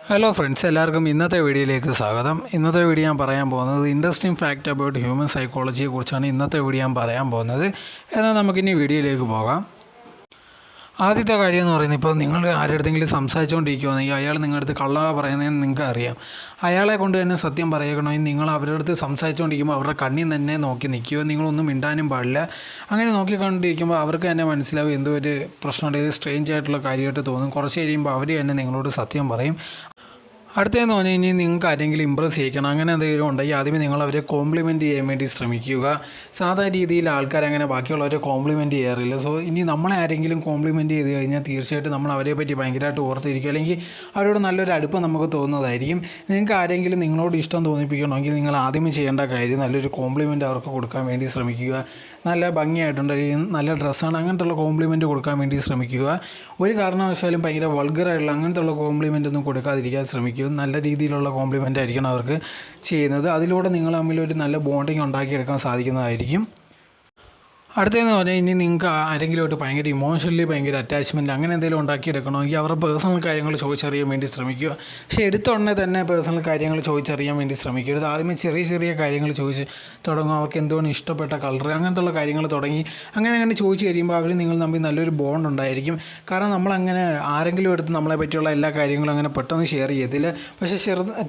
Hello friends, എല്ലാവർക്കും ഇന്നത്തെ വീഡിയോയിലേക്ക് സ്വാഗതം. ഇന്നത്തെ വീഡിയോ ഞാൻ പറയാൻ പോകുന്നത് ഇൻട്രസ്റ്റിംഗ് ഫാക്റ്റ് അബൌട്ട് ഹ്യൂമൻ സൈക്കോളജിയെ കുറിച്ചാണ് ഇന്നത്തെ വീഡിയോ ഞാൻ പറയാൻ പോകുന്നത്. എന്നാൽ നമുക്കിനി വീഡിയോയിലേക്ക് പോകാം. ആദ്യത്തെ കാര്യം എന്ന് പറയുന്നത്, ഇപ്പോൾ നിങ്ങൾ ആരുടെയെങ്കിലും സംസാരിച്ചുകൊണ്ടിരിക്കുകയാണെങ്കിൽ അയാൾ നിങ്ങളുടെ അടുത്ത് കള്ള പറയുന്നതെന്ന് നിങ്ങൾക്ക് അറിയാം. അയാളെ കൊണ്ട് തന്നെ സത്യം പറയണമെങ്കിൽ നിങ്ങൾ അവരുടെ അടുത്ത് സംസാരിച്ചുകൊണ്ടിരിക്കുമ്പോൾ അവരുടെ കണ്ണിൽ തന്നെ നോക്കി നിൽക്കുക. നിങ്ങളൊന്നും മിണ്ടാനും പാടില്ല. അങ്ങനെ നോക്കിക്കൊണ്ടിരിക്കുമ്പോൾ അവർക്ക് തന്നെ മനസ്സിലാവും എന്തോ ഒരു പ്രശ്നമുണ്ട്, സ്ട്രേഞ്ച് ആയിട്ടുള്ള കാര്യമായിട്ട് തോന്നും. കുറച്ച് കഴിയുമ്പോൾ അവർ തന്നെ നിങ്ങളോട് സത്യം പറയും. അടുത്തതെന്ന് പറഞ്ഞു കഴിഞ്ഞാൽ നിങ്ങൾക്ക് ആരെങ്കിലും ഇമ്പ്രസ് ചെയ്യിക്കണം, അങ്ങനെ എന്തെങ്കിലും ഉണ്ടെങ്കിൽ ആദ്യമേ നിങ്ങൾ അവരെ കോംപ്ലിമെൻറ്റ് ചെയ്യാൻ വേണ്ടി ശ്രമിക്കുക. സാധാരണ രീതിയിൽ ആൾക്കാർ അങ്ങനെ ബാക്കിയുള്ളവരെ കോംപ്ലിമെൻറ്റ് ചെയ്യാറില്ല. സോ ഇനി നമ്മളെ ആരെങ്കിലും കോംപ്ലിമെൻറ്റ് ചെയ്ത് കഴിഞ്ഞാൽ തീർച്ചയായിട്ടും നമ്മൾ അവരെ പറ്റി ഭയങ്കരമായിട്ട് ഓർത്തിരിക്കുക, അല്ലെങ്കിൽ അവരോട് നല്ലൊരു അടുപ്പം നമുക്ക് തോന്നുന്നതായിരിക്കും. നിങ്ങൾക്ക് ആരെങ്കിലും നിങ്ങളോട് ഇഷ്ടം തോന്നിപ്പിക്കണമെങ്കിൽ നിങ്ങൾ ആദ്യമേ ചെയ്യേണ്ട കാര്യം നല്ലൊരു കോംപ്ലിമെൻറ്റ് അവർക്ക് കൊടുക്കാൻ വേണ്ടി ശ്രമിക്കുക. നല്ല ഭംഗിയായിട്ടുണ്ട്, നല്ല ഡ്രസ്സാണ്, അങ്ങനത്തുള്ള കോംപ്ലിമെൻറ്റ് കൊടുക്കാൻ വേണ്ടി ശ്രമിക്കുക. ഒരു കാരണവശാലും ഭയങ്കര വൾഗറായിട്ടുള്ള അങ്ങനത്തുള്ള കോംപ്ലിമെൻ്റ് ഒന്നും കൊടുക്കാതിരിക്കാൻ ശ്രമിക്കുക. നല്ല രീതിയിലുള്ള കോംപ്ലിമെൻ്റ് ആയിരിക്കണം അവർക്ക് ചെയ്യുന്നത്. അതിലൂടെ നിങ്ങൾ തമ്മിൽ ഒരു നല്ല ബോണ്ടിങ് ഉണ്ടാക്കിയെടുക്കാൻ സാധിക്കുന്നതായിരിക്കും. അടുത്തതെന്ന് പറഞ്ഞാൽ, ഇനി നിങ്ങൾക്ക് ആരെങ്കിലുമായിട്ട് ഭയങ്കര ഇമോഷണലി ഭയങ്കര അറ്റാച്ച്മെൻറ്റ് അങ്ങനെ എന്തെങ്കിലും ഉണ്ടാക്കിയെടുക്കണമെങ്കിൽ അവരുടെ പേഴ്സണൽ കാര്യങ്ങൾ ചോദിച്ചറിയാൻ വേണ്ടി ശ്രമിക്കുക. പക്ഷേ എടുത്ത ഉടനെ തന്നെ പേഴ്സണൽ കാര്യങ്ങൾ ചോദിച്ചറിയാൻ വേണ്ടി ശ്രമിക്കരുത്. ആദ്യമേ ചെറിയ ചെറിയ കാര്യങ്ങൾ ചോദിച്ച് തുടങ്ങും. അവർക്ക് എന്തുകൊണ്ട് ഇഷ്ടപ്പെട്ട കളർ അങ്ങനത്തുള്ള കാര്യങ്ങൾ തുടങ്ങി അങ്ങനെ ചോദിച്ച് കഴിയുമ്പോൾ അവർ നിങ്ങൾ തമ്മിൽ നല്ലൊരു ബോണ്ട് ഉണ്ടായിരിക്കും. കാരണം നമ്മളങ്ങനെ ആരെങ്കിലും എടുത്ത് നമ്മളെ പറ്റിയുള്ള എല്ലാ കാര്യങ്ങളും അങ്ങനെ പെട്ടെന്ന് ഷെയർ ചെയ്യത്തില്ല. പക്ഷേ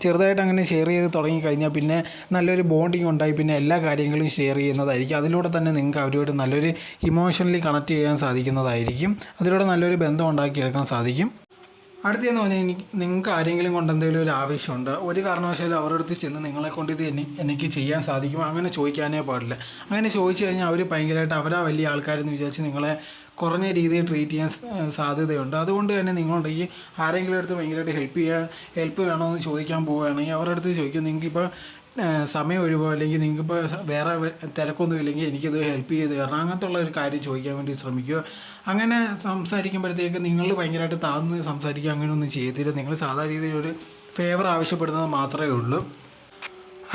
ചെറുതായിട്ട് അങ്ങനെ ഷെയർ ചെയ്ത് തുടങ്ങിക്കഴിഞ്ഞാൽ പിന്നെ നല്ലൊരു ബോണ്ടിങ് ഉണ്ടായി പിന്നെ എല്ലാ കാര്യങ്ങളും ഷെയർ ചെയ്യുന്നതായിരിക്കും. അതിലൂടെ തന്നെ നിങ്ങൾക്ക് അവരോട് നല്ലൊരു ഇമോഷണലി കണക്ട് ചെയ്യാൻ സാധിക്കുന്നതായിരിക്കും. അതിലൂടെ നല്ലൊരു ബന്ധം ഉണ്ടാക്കിയെടുക്കാൻ സാധിക്കും. അടുത്തതെന്ന് പറഞ്ഞാൽ, നിങ്ങൾക്ക് ആരെങ്കിലും കൊണ്ട് എന്തെങ്കിലും ഒരു ആവശ്യമുണ്ട്, ഒരു കാരണവശാലും അവരുടെ അടുത്ത് ചെന്ന് നിങ്ങളെ കൊണ്ട് ഇത് എനിക്ക് ചെയ്യാൻ സാധിക്കുമോ അങ്ങനെ ചോദിക്കാനേ പാടില്ല. അങ്ങനെ ചോദിച്ചു കഴിഞ്ഞാൽ അവർ ഭയങ്കരമായിട്ട് അവരാ വലിയ ആൾക്കാരെന്ന് വിചാരിച്ച് നിങ്ങളെ കുറഞ്ഞ രീതിയിൽ ട്രീറ്റ് ചെയ്യാൻ സാധ്യതയുണ്ട്. അതുകൊണ്ട് തന്നെ നിങ്ങളുണ്ടെങ്കിൽ ആരെങ്കിലും അടുത്ത് ഭയങ്കരമായിട്ട് ഹെൽപ്പ് വേണമെന്ന് ചോദിക്കാൻ പോവുകയാണെങ്കിൽ അവരുടെ അടുത്ത് ചോദിക്കും, നിങ്ങൾക്കിപ്പോൾ സമയം ഒഴിവോ അല്ലെങ്കിൽ നിങ്ങൾക്കിപ്പോൾ വേറെ തിരക്കൊന്നും ഇല്ലെങ്കിൽ എനിക്കിത് ഹെൽപ്പ് ചെയ്ത് തരണം, അങ്ങനത്തെ ഉള്ള ഒരു കാര്യം ചോദിക്കാൻ വേണ്ടി ശ്രമിക്കുക. അങ്ങനെ സംസാരിക്കുമ്പോഴത്തേക്ക് നിങ്ങൾ ഭയങ്കരമായിട്ട് താഴ്ന്ന് സംസാരിക്കുക അങ്ങനെയൊന്നും ചെയ്തില്ല. നിങ്ങൾ സാധാരണ രീതിയിലൊരു ഫേവർ ആവശ്യപ്പെടുന്നത് മാത്രമേ ഉള്ളൂ.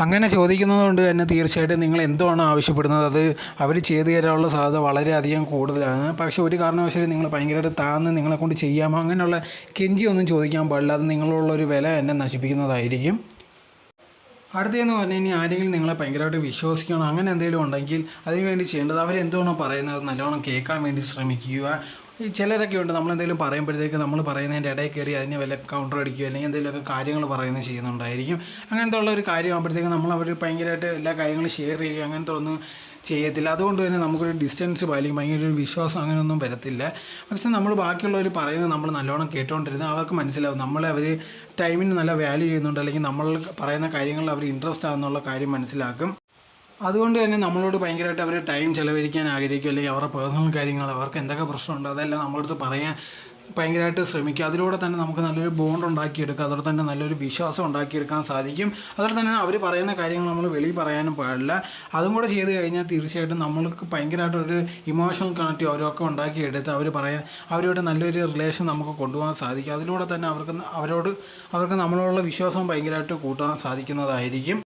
അങ്ങനെ ചോദിക്കുന്നത് കൊണ്ട് തന്നെ തീർച്ചയായിട്ടും നിങ്ങൾ എന്തുവാണോ ആവശ്യപ്പെടുന്നത് അത് അവർ ചെയ്തു തരാനുള്ള സാധ്യത വളരെയധികം കൂടുതലാണ്. പക്ഷേ ഒരു കാരണവശാലും നിങ്ങൾ ഭയങ്കരമായിട്ട് താഴ്ന്ന് നിങ്ങളെക്കൊണ്ട് ചെയ്യാമോ അങ്ങനെയുള്ള കെഞ്ചിയൊന്നും ചോദിക്കാൻ പാടില്ല. അത് നിങ്ങളുള്ളൊരു വില എന്നെ നശിപ്പിക്കുന്നതായിരിക്കും. അടുത്തതെന്ന് പറഞ്ഞു കഴിഞ്ഞാൽ, ആരെങ്കിലും നിങ്ങളെ ഭയങ്കരമായിട്ട് വിശ്വസിക്കണം അങ്ങനെ എന്തെങ്കിലും ഉണ്ടെങ്കിൽ അതിനുവേണ്ടി ചെയ്യേണ്ടത് അവരെന്തുവാണോ പറയുന്നത് നല്ലോണം കേൾക്കാൻ വേണ്ടി ശ്രമിക്കുക. ഈ ചിലരൊക്കെ ഉണ്ട്, നമ്മളെന്തെങ്കിലും പറയുമ്പോഴത്തേക്ക് നമ്മൾ പറയുന്നതിൻ്റെ ഇടയിൽ കയറി അതിനെ വല്ല കൗണ്ടർ അടിക്കുകയോ അല്ലെങ്കിൽ എന്തെങ്കിലുമൊക്കെ കാര്യങ്ങൾ പറയുന്നത് ചെയ്യുന്നുണ്ടായിരിക്കും. അങ്ങനത്തെ ഉള്ള ഒരു കാര്യമാകുമ്പോഴത്തേക്ക് നമ്മൾ അവർ ഭയങ്കരമായിട്ട് എല്ലാ കാര്യങ്ങളും ഷെയർ ചെയ്യുക അങ്ങനത്തെ ഒന്നും ചെയ്യത്തില്ല. അതുകൊണ്ട് തന്നെ നമുക്കൊരു ഡിസ്റ്റൻസ് പാലിക്കും, ഭയങ്കര ഒരു വിശ്വാസം അങ്ങനെയൊന്നും വരത്തില്ല. പക്ഷേ നമ്മൾ ബാക്കിയുള്ളവർ പറയുന്നത് നമ്മൾ നല്ലോണം കേട്ടുകൊണ്ടിരുന്നത് അവർക്ക് മനസ്സിലാവും അവർ ടൈമിന് നല്ല വാല്യൂ ചെയ്യുന്നുണ്ട്, അല്ലെങ്കിൽ നമ്മൾ പറയുന്ന കാര്യങ്ങളിൽ അവർ ഇൻട്രസ്റ്റ് ആകുന്നുള്ള കാര്യം മനസ്സിലാക്കും. അതുകൊണ്ട് തന്നെ നമ്മളോട് ഭയങ്കരമായിട്ട് അവർ ടൈം ചിലവഴിക്കാൻ ആഗ്രഹിക്കും, അല്ലെങ്കിൽ അവരുടെ പേഴ്സണൽ കാര്യങ്ങൾ അവർക്ക് എന്തൊക്കെ പ്രശ്നമുണ്ട് അതെല്ലാം നമ്മളടുത്ത് പറയാൻ ഭയങ്കരമായിട്ട് ശ്രമിക്കുക. അതിലൂടെ തന്നെ നമുക്ക് നല്ലൊരു ബോണ്ട് ഉണ്ടാക്കിയെടുക്കുക, അതോടെ തന്നെ നല്ലൊരു വിശ്വാസം ഉണ്ടാക്കിയെടുക്കാൻ സാധിക്കും. അതുപോലെ തന്നെ അവർ പറയുന്ന കാര്യങ്ങൾ നമ്മൾ വെളിയിൽ പറയാനും പാടില്ല. അതും കൂടെ ചെയ്ത് കഴിഞ്ഞാൽ തീർച്ചയായിട്ടും നമ്മൾക്ക് ഭയങ്കരമായിട്ടൊരു ഇമോഷണൽ കണക്റ്റ് അവരൊക്കെ ഉണ്ടാക്കിയെടുത്ത് അവരോട് നല്ലൊരു റിലേഷൻ നമുക്ക് കൊണ്ടുപോകാൻ സാധിക്കും. അതിലൂടെ തന്നെ അവർക്ക് നമ്മളോടുള്ള വിശ്വാസം ഭയങ്കരമായിട്ട് കൂട്ടാൻ സാധിക്കുന്നതായിരിക്കും.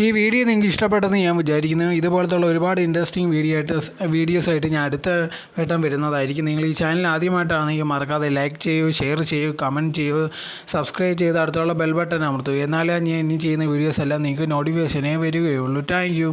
ഈ വീഡിയോ നിങ്ങൾക്ക് ഇഷ്ടപ്പെട്ടെന്ന് ഞാൻ വിചാരിക്കുന്നു. ഇതുപോലത്തുള്ള ഒരുപാട് ഇൻട്രസ്റ്റിംഗ് വീഡിയോസായിട്ട് ഞാൻ അടുത്ത വട്ടം വരുന്നതായിരിക്കും. നിങ്ങൾ ഈ ചാനൽ ആദ്യമായിട്ടാണെങ്കിൽ മറക്കാതെ ലൈക്ക് ചെയ്യൂ, ഷെയർ ചെയ്യൂ, കമൻറ്റ് ചെയ്യൂ, സബ്സ്ക്രൈബ് ചെയ്ത് അടുത്തുള്ള ബെൽ ബട്ടൺ അമർത്തൂ. എന്നാലേ ഞാൻ ഇനി ചെയ്യുന്ന വീഡിയോസ് എല്ലാം നിങ്ങൾക്ക് നോട്ടിഫിക്കേഷനേ വരികയുള്ളൂ. Thank you.